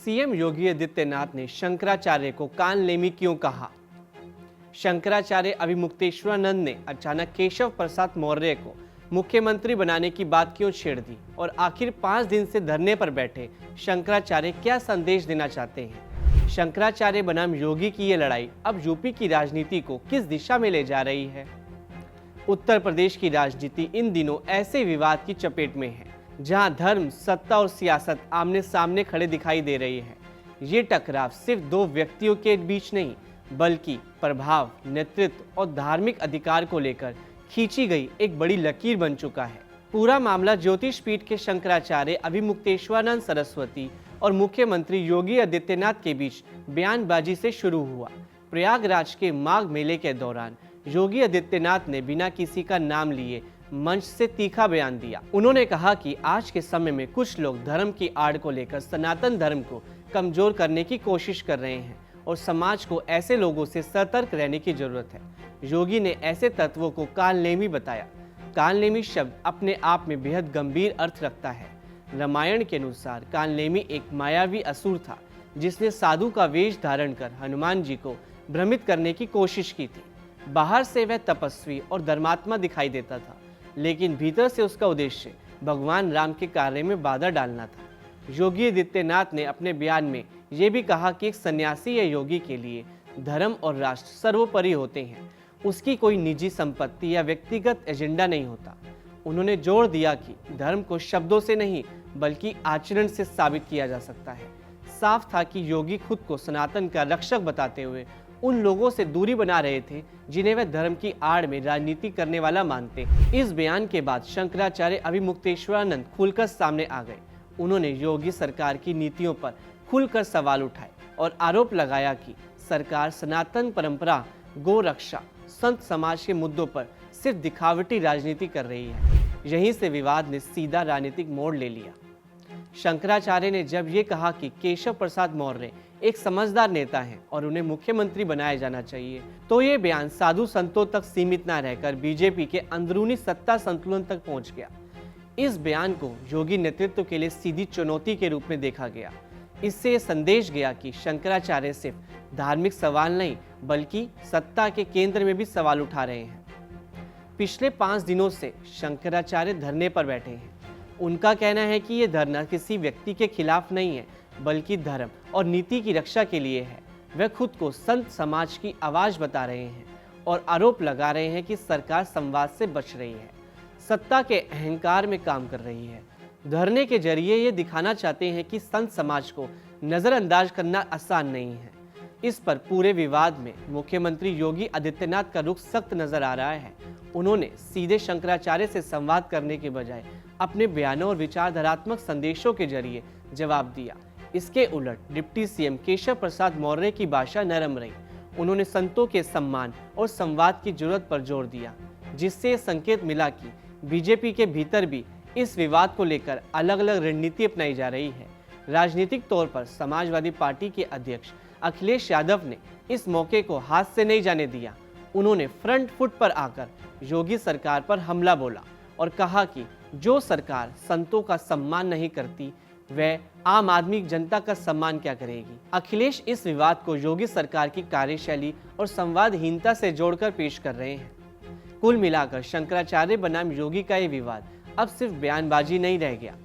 CM Yogi Adityanath ने शंकराचार्य को कानलेमी क्यों कहा? शंकराचार्य अभिमुक्तेश्वरानंद ने अचानक केशव प्रसाद मौर्य को मुख्यमंत्री बनाने की बात क्यों छेड़ दी और आखिर 5 दिन से धरने पर बैठे शंकराचार्य क्या संदेश देना चाहते हैं? शंकराचार्य बनाम योगी की ये लड़ाई अब यूपी की राजनीति को किस दिशा में ले जा रही है? उत्तर प्रदेश की राजनीति इन दिनों ऐसे विवाद की चपेट में है जहां धर्म, सत्ता और सियासत आमने सामने खड़े दिखाई दे रही है। ये टकराव सिर्फ दो व्यक्तियों के बीच नहीं, बल्कि प्रभाव, नेतृत्व और धार्मिक अधिकार को लेकर खींची गई एक बड़ी लकीर बन चुका है। पूरा मामला ज्योतिष पीठ के शंकराचार्य अभिमुक्तेश्वरानंद सरस्वती और मुख्यमंत्री योगी आदित्यनाथ के बीच बयानबाजी से शुरू हुआ। प्रयागराज के माघ मेले के दौरान योगी आदित्यनाथ ने बिना किसी का नाम लिए मंच से तीखा बयान दिया। उन्होंने कहा कि आज के समय में कुछ लोग धर्म की आड़ को लेकर सनातन धर्म को कमजोर करने की कोशिश कर रहे हैं और समाज को ऐसे लोगों से सतर्क रहने की जरूरत है। योगी ने ऐसे तत्वों को कानलेमी बताया। कानलेमी शब्द अपने आप में बेहद गंभीर अर्थ रखता है। रामायण के अनुसार कानलेमी एक मायावी असुर था जिसने साधु का वेश धारण कर हनुमान जी को भ्रमित करने की कोशिश की थी। बाहर से वह तपस्वी और धर्मात्मा दिखाई देता था, लेकिन भीतर से उसका उद्देश्य भगवान राम के कार्य में बाधा डालना था। योगी आदित्यनाथ ने अपने बयान में ये भी कहा कि एक सन्यासी या योगी के लिए धर्म और राष्ट्र सर्वोपरि होते हैं। उसकी कोई निजी संपत्ति या व्यक्तिगत एजेंडा नहीं होता। उन्होंने जोर दिया कि धर्म को शब्दों से नहीं बल्कि आचरण से साबित किया जा सकता है। साफ था कि योगी खुद को सनातन का रक्षक बताते हुए उन लोगों से दूरी बना रहे थे जिन्हें वह धर्म की आड़ में राजनीति करने वाला मानते। इस बयान के बाद शंकराचार्य अभिमुक्तेश्वरानंद खुलकर सामने आ गए। उन्होंने योगी सरकार की नीतियों पर खुलकर सवाल उठाए और आरोप लगाया कि सरकार सनातन परंपरा, गौ रक्षा, संत समाज के मुद्दों पर सिर्फ दिखावटी राजनीति कर रही है। यहीं से विवाद ने सीधा राजनीतिक मोड़ ले लिया। शंकराचार्य ने जब ये कहा कि केशव प्रसाद मौर्य एक समझदार नेता हैं और उन्हें मुख्यमंत्री बनाया जाना चाहिए, तो ये बयान साधु संतों तक सीमित न रहकर बीजेपी के अंदरूनी सत्ता संतुलन तक पहुंच गया। इस बयान को योगी नेतृत्व के लिए सीधी चुनौती के रूप में देखा गया। इससे ये संदेश गया कि शंकराचार्य सिर्फ धार्मिक सवाल नहीं बल्कि सत्ता के केंद्र में भी सवाल उठा रहे हैं। पिछले 5 दिनों से शंकराचार्य धरने पर बैठे हैं। उनका कहना है कि ये धरना किसी व्यक्ति के खिलाफ नहीं है बल्कि धर्म और नीति की रक्षा के लिए है। वह खुद को संत समाज की आवाज बता रहे हैं और आरोप लगा रहे हैं कि सरकार संवाद से बच रही है, सत्ता के अहंकार में काम कर रही है। धरने के जरिए ये दिखाना चाहते हैं कि संत समाज को नजरअंदाज करना आसान नहीं है। इस पर पूरे विवाद में मुख्यमंत्री योगी आदित्यनाथ का रुख सख्त नजर आ रहा है। उन्होंने सीधे शंकराचार्य से संवाद करने के बजाय अपने बयानों और विचारधारात्मक संदेशों के जरिए जवाब दिया। इसके उलट डिप्टी सीएम केशव प्रसाद मौर्य की भाषा नरम रही। उन्होंने संतों के सम्मान और संवाद की जरूरत पर जोर दिया, जिससे संकेत मिला कि बीजेपी के भीतर भी इस विवाद को लेकर अलग अलग रणनीति अपनाई जा रही है। राजनीतिक तौर पर समाजवादी पार्टी के अध्यक्ष अखिलेश यादव ने इस मौके को हाथ से नहीं जाने दिया। उन्होंने फ्रंट फुट पर आकर योगी सरकार पर हमला बोला और कहा कि जो सरकार संतों का सम्मान नहीं करती वह आम आदमी जनता का सम्मान क्या करेगी। अखिलेश इस विवाद को योगी सरकार की कार्यशैली और संवादहीनता से जोड़कर पेश कर रहे हैं। कुल मिलाकर शंकराचार्य बनाम योगी का ये विवाद अब सिर्फ बयानबाजी नहीं रह गया,